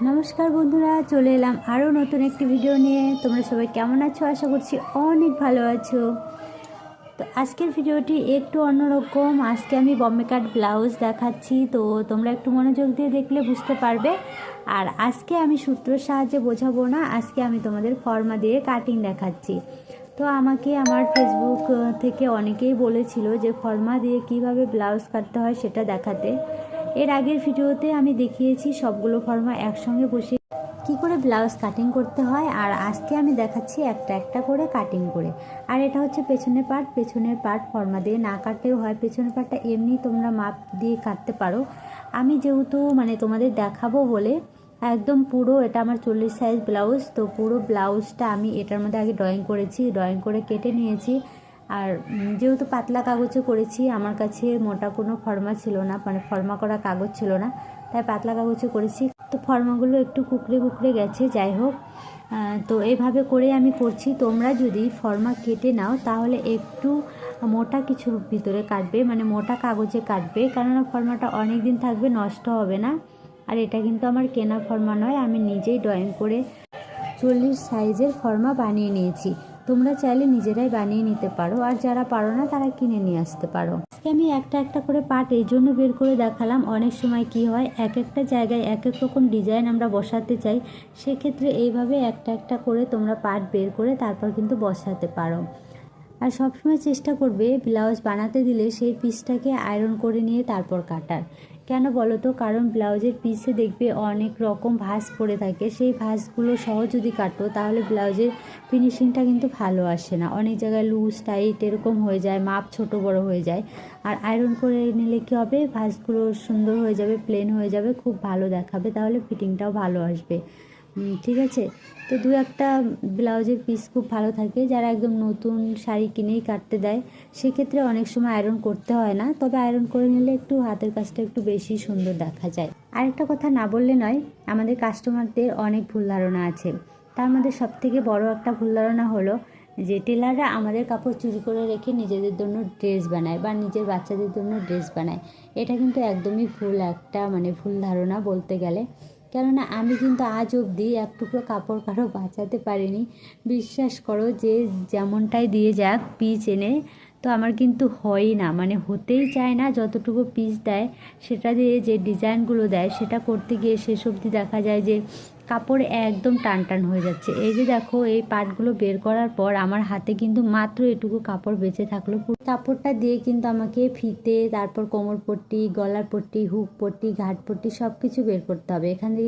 নমস্কার বন্ধুরা, চলে এলাম আরও নতুন একটি ভিডিও নিয়ে। তোমরা সবাই কেমন আছো? আশা করছি অনেক ভালো আছো। তো আজকের ভিডিওটি একটু অন্যরকম। আজকে আমি বম্বে কাট ব্লাউজ দেখাচ্ছি, তো তোমরা একটু মনোযোগ দিয়ে দেখলে বুঝতে পারবে। আর আজকে আমি সূত্রের সাহায্যে বোঝাবো না, আজকে আমি তোমাদের ফর্মা দিয়ে কাটিং দেখাচ্ছি। তো আমাকে আমার ফেসবুক থেকে অনেকেই বলেছিল যে ফর্মা দিয়ে কিভাবে ব্লাউজ কাটতে হয় সেটা দেখাতে। এর আগের ভিডিওতে আমি দেখিয়েছি সবগুলো ফর্মা একসঙ্গে বসে কি করে ব্লাউজ কাটিং করতে হয়, আর আজকে আমি দেখাচ্ছি একটা একটা করে কাটিং করে। আর এটা হচ্ছে পেছনের পার্ট ফর্মা দিয়ে না কাটলেও হয়। পেছনের পার্টটা এমনি তোমরা মাপ দিয়ে কাটতে পারো। আমি যেহেতু তোমাদের দেখাবো বলে একদম পুরো, এটা আমার 40 সাইজ ব্লাউজ, তো পুরো ব্লাউজটা আমি এটার মধ্যে আগে ড্রয়িং করেছি, ড্রয়িং করে কেটে নিয়েছি। আর যেহেতু পাতলা কাগজে করেছি, আমার কাছে মোটা কোনো ফর্মা ছিল না, ফর্মা করা কাগজ ছিল না, তাই পাতলা কাগজে করেছি। তো ফর্মাগুলো একটু কুকড়ে কুকড়ে গেছে, যাই হোক। তো এইভাবে করে আমি করছি। তোমরা যদি ফর্মা কেটে নাও তাহলে একটু মোটা কিছুর ভিতরে কাটবে, মোটা কাগজে কাটবে, কেননা ফর্মাটা অনেক দিন থাকবে, নষ্ট হবে না। আর এটা কিন্তু আমার কেনা ফর্মা নয়, আমি নিজেই ড্রয়িং করে 40 সাইজের ফর্মা বানিয়ে নিয়েছি। তোমরা চাইলে নিজেরাই বানিয়ে নিতে পারো, আর যারা পারো না তারা কিনে নিয়ে আসতে পারো। আজকে আমি একটা একটা করে পার্ট এই জন্য বের করে দেখালাম। অনেক সময় কি হয়, এক একটা জায়গায় এক এক রকম ডিজাইন আমরা বসাতে চাই, সেক্ষেত্রে এইভাবে একটা একটা করে তোমরা পার্ট বের করে তারপর কিন্তু বসাতে পারো। আর সবসময় চেষ্টা করবে ব্লাউজ বানাতে দিলে সেই পিসটাকে আয়রন করে নিয়ে তারপর কাটার। কেন বলো তো? কারণ ব্লাউজের পিসে দেখবে অনেক রকম ভাঁজ পড়ে থাকে, সেই ভাঁজগুলো সহ যদি কাটো তাহলে ব্লাউজের ফিনিশিংটা কিন্তু ভালো আসে না। অনেক জায়গায় লুজ টাইট এরকম হয়ে যায়, মাপ ছোট বড় হয়ে যায়। আর আয়রন করে নিলে কী হবে, ভাঁজগুলো সুন্দর হয়ে যাবে, প্লেন হয়ে যাবে, খুব ভালো দেখাবে, তাহলে ফিটিংটাও ভালো আসবে। ঠিক আছে। তো দু একটা ব্লাউজের পিস খুব ভালো থাকে, যারা একদম নতুন শাড়ি কিনেই কাটতে দেয়, সেক্ষেত্রে অনেক সময় আয়রন করতে হয় না, তবে আয়রন করে নিলে একটু হাতের কাজটা একটু বেশি সুন্দর দেখা যায়। আরেকটা কথা না বললে নয়, আমাদের কাস্টমারদের অনেক ভুল ধারণা আছে। তার মধ্যে সবথেকে বড় একটা ভুল ধারণা হলো যে টেলাররা আমাদের কাপড় চুরি করে রেখে নিজেদের জন্য ড্রেস বানায় বা নিজের বাচ্চাদের জন্য ড্রেস বানায়। এটা কিন্তু একদমই ভুল একটা ভুল ধারণা বলতে গেলে। কেননা আমি কিন্তু আজ অবধি এক টুকরো কাপড় কারো বাঁচাতে পারিনি। বিশ্বাস করো, যে যেমনটাই দিয়ে যাক পিস এনে, তো আমার কিন্তু হয়ই না, হতেই চায় না। যতটুকু পিস দেয় সেটা দিয়ে যে ডিজাইনগুলো দেয় সেটা করতে গিয়ে শেষ অবধি দেখা যায় যে কাপড় একদম টান টান হয়ে যাচ্ছে। এই যে দেখো, এই পার্টগুলো বের করার পর আমার হাতে কিন্তু মাত্র এটুকু কাপড় বেঁচে থাকলো। কাপড়টা দিয়ে কিন্তু আমাকে ফিতে, তারপর কোমর পট্টি, গলার পট্টি, হুক পট্টি, ঘাট পট্টি সব কিছু বের করতে হবে। এখান থেকে